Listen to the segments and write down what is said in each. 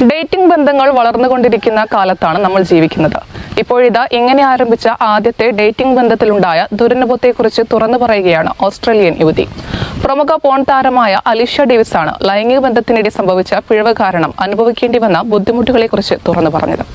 Dating ബന്ധങ്ങൾ വളർന്നുകൊണ്ടിരിക്കുന്ന കാലത്താണ് നമ്മൾ ജീവിക്കുന്നത്. ഇപ്പോഴിതാ ഇങ്ങനെ ആരംഭിച്ച ആദ്യത്തെ ഡേറ്റിംഗ് ബന്ധത്തിലുണ്ടായ ദുരനുഭവത്തെക്കുറിച്ച് തുറന്നു പറയുകയാണ് ഓസ്ട്രേലിയൻ യുവതി. പ്രമുഖ പോൺ താരമായ അലിഷ്യ ഡേവിസാണ് ലൈംഗിക ബന്ധത്തിനിടെ സംഭവിച്ച പിഴവ് കാരണം അനുഭവിക്കേണ്ടി വന്ന ബുദ്ധിമുട്ടുകളെക്കുറിച്ച് തുറന്നു പറഞ്ഞത്.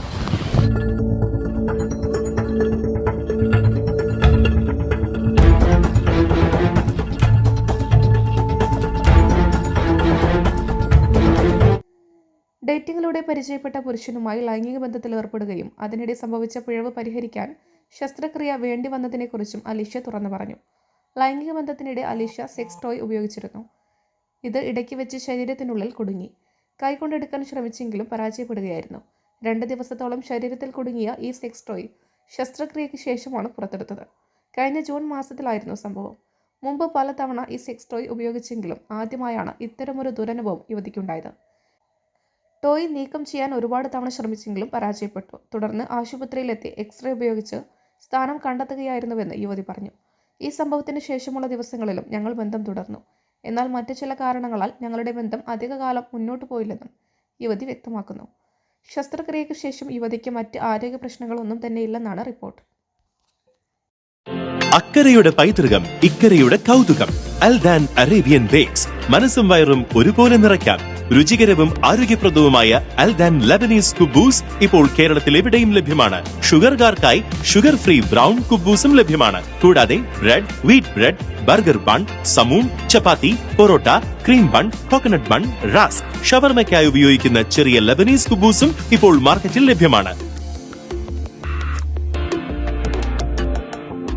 ഡേറ്റിംഗിലൂടെ പരിചയപ്പെട്ട പുരുഷനുമായി ലൈംഗിക ബന്ധത്തിൽ ഏർപ്പെടുകയും അതിനിടെ സംഭവിച്ച പിഴവ് പരിഹരിക്കാൻ ശസ്ത്രക്രിയ വേണ്ടി വന്നതിനെക്കുറിച്ചും അലിഷ്യ തുറന്നു പറഞ്ഞു. ലൈംഗിക ബന്ധത്തിനിടെ അലിഷ്യ സെക്സ് ടോയ് ഉപയോഗിച്ചിരുന്നു. ഇത് ഇടയ്ക്ക് വെച്ച് ശരീരത്തിനുള്ളിൽ കുടുങ്ങി. കൈകൊണ്ടെടുക്കാൻ ശ്രമിച്ചെങ്കിലും പരാജയപ്പെടുകയായിരുന്നു. 2 ദിവസത്തോളം ശരീരത്തിൽ കുടുങ്ങിയ ഈ സെക്സ് ടോയ് ശസ്ത്രക്രിയയ്ക്ക് ശേഷമാണ് പുറത്തെടുത്തത്. കഴിഞ്ഞ ജൂൺ മാസത്തിലായിരുന്നു സംഭവം. മുമ്പ് പലതവണ ഈ സെക്സ് ടോയ് ഉപയോഗിച്ചെങ്കിലും ആദ്യമായാണ് ഇത്തരമൊരു ദുരനുഭവം യുവതിക്കുണ്ടായത്. ടോയ് നീക്കം ചെയ്യാൻ ഒരുപാട് തവണ ശ്രമിച്ചെങ്കിലും പരാജയപ്പെട്ടു. തുടർന്ന് ആശുപത്രിയിലെത്തി എക്സ്റേ ഉപയോഗിച്ച് സ്ഥാനം കണ്ടെത്തുകയായിരുന്നുവെന്ന് യുവതി പറഞ്ഞു. ഈ സംഭവത്തിന് ശേഷമുള്ള ദിവസങ്ങളിലും ഞങ്ങൾ ബന്ധം തുടർന്നു. എന്നാൽ മറ്റു ചില കാരണങ്ങളാൽ ഞങ്ങളുടെ ബന്ധം അധികകാലം മുന്നോട്ട് പോയില്ലെന്നും യുവതി വ്യക്തമാക്കുന്നു. ശസ്ത്രക്രിയയ്ക്ക് ശേഷം യുവതിക്ക് മറ്റ് ആരോഗ്യ പ്രശ്നങ്ങളൊന്നും തന്നെ ഇല്ലെന്നാണ് റിപ്പോർട്ട്. അക്കരയുടെ പൈതൃകം ഇക്കരയുടെ കൗതുകം. അൽദാൻ അറേബ്യൻ ബേക്സ്. മനസ്സും വയറും ഒരുപോലെ നിറയ്ക്കാം. രുചികരവും ആരോഗ്യപ്രദവുമായ അൽദാൻ ലബനീസ് കുബൂസ് ഇപ്പോൾ കേരളത്തിൽ എവിടെയും ലഭ്യമാണ്. ഷുഗർകാർക്കായി ഷുഗർ ഫ്രീ ബ്രൗൺ കുബൂസും ലഭ്യമാണ്. കൂടാതെ bread, wheat bread, burger bun, സമൂൺ, chapati, parotta, cream bun, coconut bun, rusk, ഷവർമയ്ക്കായി ഉപയോഗിക്കുന്ന ചെറിയ ലബനീസ് കുബൂസും ഇപ്പോൾ മാർക്കറ്റിൽ ലഭ്യമാണ്.